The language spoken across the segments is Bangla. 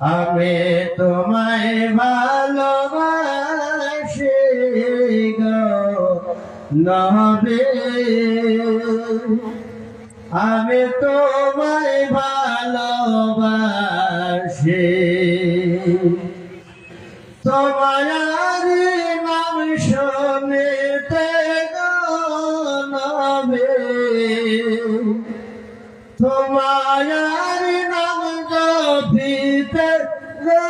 আমি তোমায় ভালোবাসি গো নবী, আমি তোমায় ভালোবাসি। তোমার নাম শুনিতে গো নবী, তোমার নাম জপিতে গো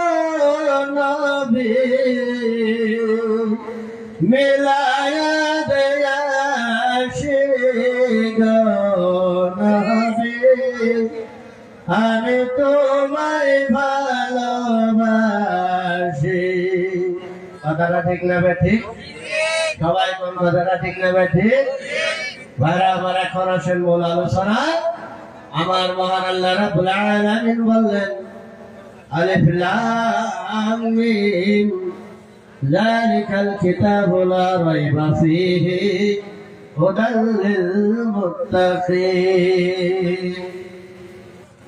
নবী, মিলায়া দেয়াসি গো নবী, আমি তোমায় ভালোবাসি। কথাটা ঠিক না ঠিক? সবাই কোন কথাটা ঠিক না ঠিক? আমার এখন আসেন মূল আলোচনা। আমার মহান আল্লাহ রাব্বুল আলামিন বললেন, আলিফ লাম মিম যালিকাল কিতাবু লা রাইবা ফীহি হুদাল লিল মুত্তাকিন।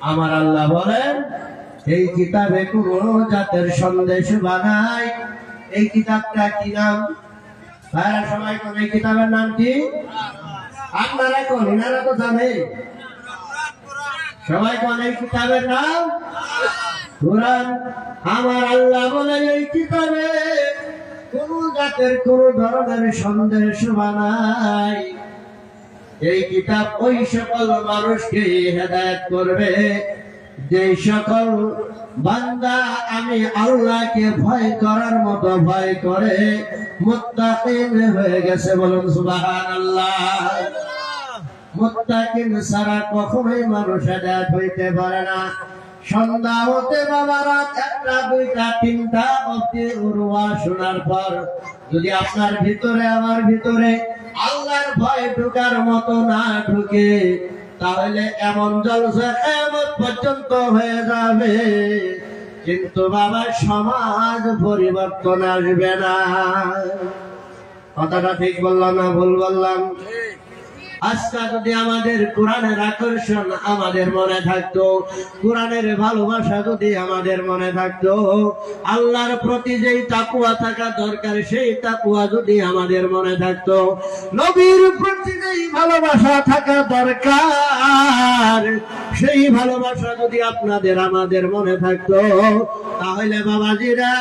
আমার আল্লাহ বলেন, এই কিতাবে কোন জাতের সন্দেশ বানায়। এই কিতাবটা কি নাম? তারা সবাই কোন এই কিতাবের নাম কি? আপনারা কোন? এনারা তো জানে। সবাই কোন এই কিতাবের নাম? কুরআন। আমার আল্লাহ বলে, এই কিতাবে কোন জাতের কোন ধরনের সন্দেশ বানায়। এই কিতাব ওই সকল মানুষকে হেদায়েত করবে যে সকল বান্দা আমি আল্লাহকে ভয় করার মতো ভয় করে মুত্তাকিন হয়ে গেছে। বলুন সুবহানাল্লাহ। মুত্তাকিন ছাড়া কখনোই মানুষ হেদায়েত হইতে পারে না। সন্ধ্যা হতে বাবা রাত 1টা 2টা 3টা অবধি উরওয়া শোনার পর যদি আপনার ভিতরে আমার ভিতরে আল্লাহর ভয় ঢোকার মতো না ঢুকে, তাহলে এমন জলসা কিয়ামত পর্যন্ত হয়ে যাবে, কিন্তু বাবা সমাজ পরিবর্তন আসবে না। কথাটা ঠিক বললাম না ভুল বললাম? আজকে যদি আমাদের কোরআনের আকর্ষণ আমাদের মনে থাকতো, কোরআনের ভালোবাসা যদি আমাদের মনে থাকতো, আল্লাহর প্রতি যেই তাকওয়া থাকা দরকার সেই তাকওয়া যদি আমাদের মনে থাকতো, নবীর প্রতি যেই ভালোবাসা থাকা দরকার সেই ভালোবাসা যদি আপনাদের আমাদের মনে থাকতো, তাহলে বাবাজিরা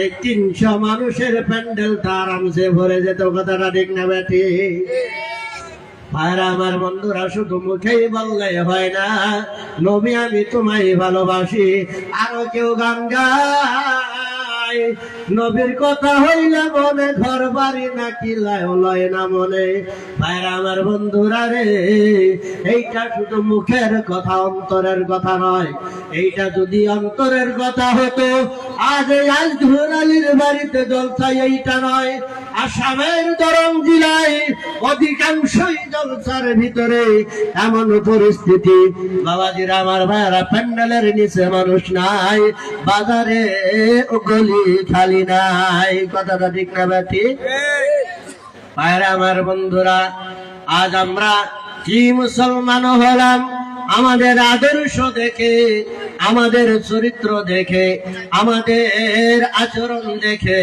এই 300 মানুষের প্যান্ডেলটা আরামসে ভরে যেত। কথাটা ঠিক না বেটি? ভাইরা আমার, বন্ধুরা, শুধু মুখেই বললে হয় না নবী আমি তোমায় ভালোবাসি। আরো কেউ গান গায়, নবীর কথা হইলে মনে ঘর বাড়ি নাকি লয় না মনে। ভাইরা আমার, বন্ধুরা রে, এইটা শুধু মুখের কথা, অন্তরের কথা নয়। এইটা যদি অন্তরের কথা হতো, আজ আজমল আলীর বাড়িতে জলসা এইটা নয়, আসামের দরং জেলায় অধিকাংশই জলসার ভিতরে এমন পরিস্থিতি। বাবাজিরা আমার, ভাইরা, প্যান্ডেলের নিচে মানুষ নাই, বাজারে গলি খালি নাই। কথাটা ঠিক না বেটি? ভাইরা আমার, বন্ধুরা, আজ আমরা কি মুসলমান হলাম? আমাদের আদর্শ দেখে, আমাদের চরিত্র দেখে, আমাদের আচরণ দেখে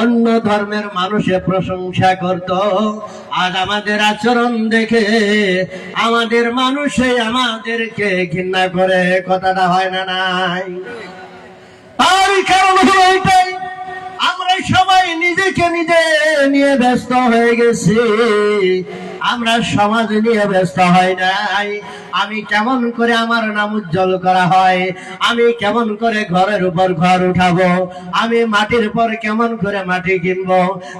অন্য ধর্মের মানুষে প্রশংসা করত। আজ আমাদের আচরণ দেখে আমাদের মানুষে আমাদেরকে ঘৃণা করে। কথাটা হয় না নাই? তার কারণ হলো এটাই, আমরা সবাই নিজেকে নিজে নিয়ে ব্যস্ত হয়ে গেছি, আমরা সমাজ নিয়ে ব্যস্ত হয় নাই। আমি কেমন করে আমার নাম উজ্জ্বল করা হয়, আমি কেমন করে ঘরের উপর ঘর উঠাবো, আমি মাটির পর কেমন করে মাটি কিনবো,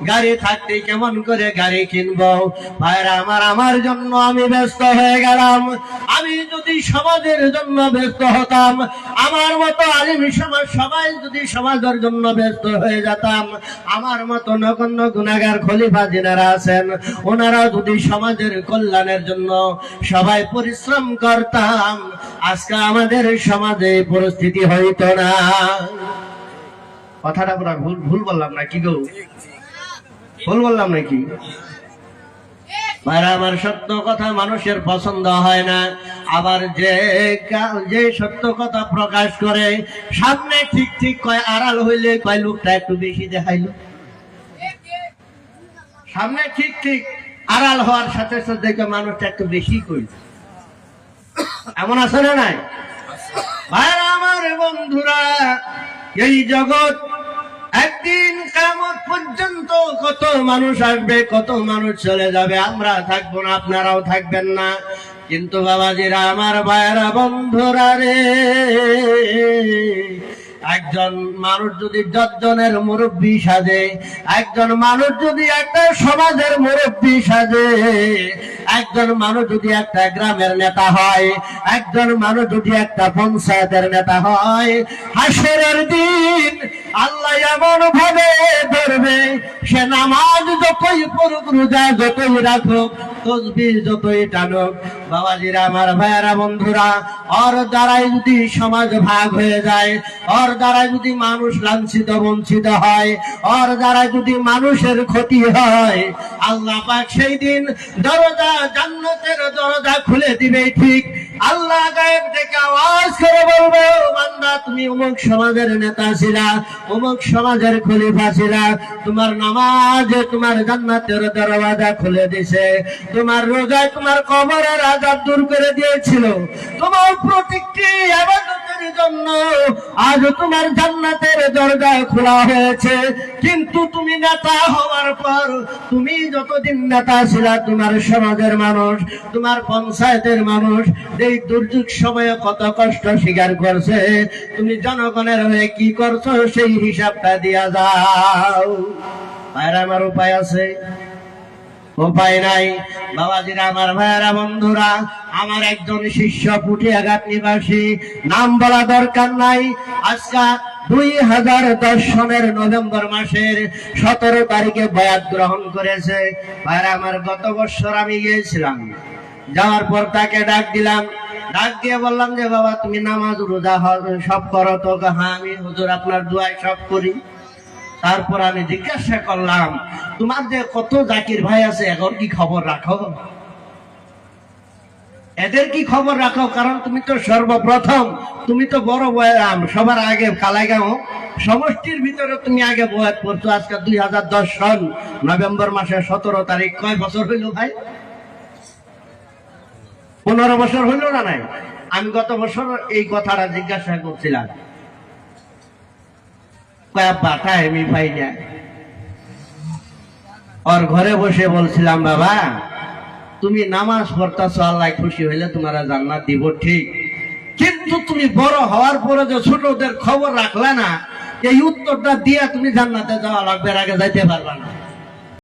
গাড়ি থাকতে কেমন করে গাড়ি কিনবো। ভাইরা আমার, আমার জন্য আমি ব্যস্ত হয়ে গেলাম। আমি যদি সমাজের জন্য ব্যস্ত হতাম, আমার মতো আলিম সমাজ সবাই যদি সমাজের জন্য ব্যস্ত হয়ে যেতাম, আমার মতো নগণ্য গুনাহগার খলিফা যিনারা আছেন ওনারা যদি সমাজের কল্যাণের জন্য সবাই পরিশ্রম করতাম, আজকে আমাদের সমাজে পরিস্থিতি হইতো না। কথাটা পুরা ভুল বললাম নাকি গো? ভুল বললাম নাকি? ভাইরা আমার, সত্য কথা মানুষের পছন্দ হয় না, আবার যে সত্য কথা প্রকাশ করে সামনে ঠিক ঠিক কয়, আড়াল হইলে কয় লোকটা একটু বেশি দেখাইলো। সামনে ঠিক ঠিক আড়াল হওয়ার সাথে সাথে দেখে মানুষটা একটু বেশি কইল। এমন আছে না নাই? ভাইরা আমার, বন্ধুরা, এই জগৎ একদিন কিয়ামত পর্যন্ত কত মানুষ আসবে, কত মানুষ চলে যাবে, আমরা থাকবো না, আপনারাও থাকবেন না। কিন্তু বাবাজিরা আমার, ভাইরা বন্ধুরা রে, একজন মানুষ যদি 10 জনের মুরব্বী সাজে, একজন মানুষ যদি একটা সমাজের মুরব্বী সাজে, একজন মানুষ যদি একটা গ্রামের নেতা হয়, একজন মানুষ যদি একটা পঞ্চায়েতের নেতা হয়, হাসরের দিন আল্লাহ এমন ভাবে ধরবে, সে নামাজ যতই পড়ুক, রোজা যতই রাখুক, তসবিহ যতই টানুক, বাবাজিরা আমার, ভাইয়ারা বন্ধুরা, ওর দ্বারাই যদি সমাজ ভাগ হয়ে যায়, ওর দ্বারা যদি মানুষ লাঞ্ছিত বঞ্চিত হয়, ওর দ্বারা যদি মানুষের ক্ষতি হয়, আল্লাহ পাক সেই দিন দরজা, জান্নাতের দরজা খুলে দিবে। ঠিক আল্লাহ গায়েব থেকে আওয়াজ করে বলবে, বান্দা তুমি অমুক সমাজের নেতা ছিলা, অমুক সমাজের খলিফা ছিলা, তোমার নামাজে তোমার জান্নাতের দরজা খুলে দিয়েছে, তোমার রোজায় তোমার কবরের আযাব দূর করে দিয়েছিল, তোমার প্রত্যেকটি ইবাদতের জন্য আজ তোমার জান্নাতের দরজা খোলা হয়েছে। কিন্তু তুমি নেতা হওয়ার পর, তুমি যতদিন নেতা ছিলা, তোমার সমাজের মানুষ, তোমার পঞ্চায়েতের মানুষ এই দুর্যোগ সময়ে কত কষ্ট স্বীকার করছে, তুমি জনগণের হয়ে কি করছো সেই হিসাবটা দিয়া যাও। ভাইরা আমার, উপায় আছে? উপায় নাই। বাবাজিরা আমার, ভাইয়ারা বন্ধুরা, আমার একজন শিষ্য পুঠিয়াঘাট নিবাসী, নাম বলা দরকার নাই, আজকে 2010 সনের নভেম্বর মাসের 17 তারিখে বয়াত গ্রহণ করেছে। ভাইরা আমার, গত বছর আমি গিয়েছিলাম, যাওয়ার পর তাকে ডাক দিলাম, ডাক দিয়ে বললাম যে বাবা তুমি নামাজ রোজা সব করো তো? হ্যাঁ আমি হুজুর আপনার দোয়ায় সব করি। তারপর আমি জিজ্ঞাসা করলাম, তোমার যে কত জাকির ভাই আছে, এখন কি খবর রাখো? এদের কি খবর রাখো? কারণ তুমি তো সর্বপ্রথম, তুমি তো বড় বয়াম, সবার আগে কালাইগাঁও সমষ্টির ভিতরে তুমি আগে বয়াত করছো। আজকে 2010 সন নভেম্বর মাসের 17 তারিখ, কয় বছর হইল ভাই? 15 বছর হইল না নাই? আমি গত বছর এই কথাটা জিজ্ঞাসা করছিলাম, টাইমই পাই না। ওর ঘরে বসে বলছিলাম, বাবা তুমি নামাজ পড়তেছ, আল্লাহ খুশি হইলে তোমার জান্নাত দিব, ঠিক, কিন্তু তুমি বড় হওয়ার পরে যে ছোটদের খবর রাখলে না, এই উত্তরটা দিয়ে তুমি জান্নাতে যাওয়া লাগবে, আগে যাইতে পারবা না।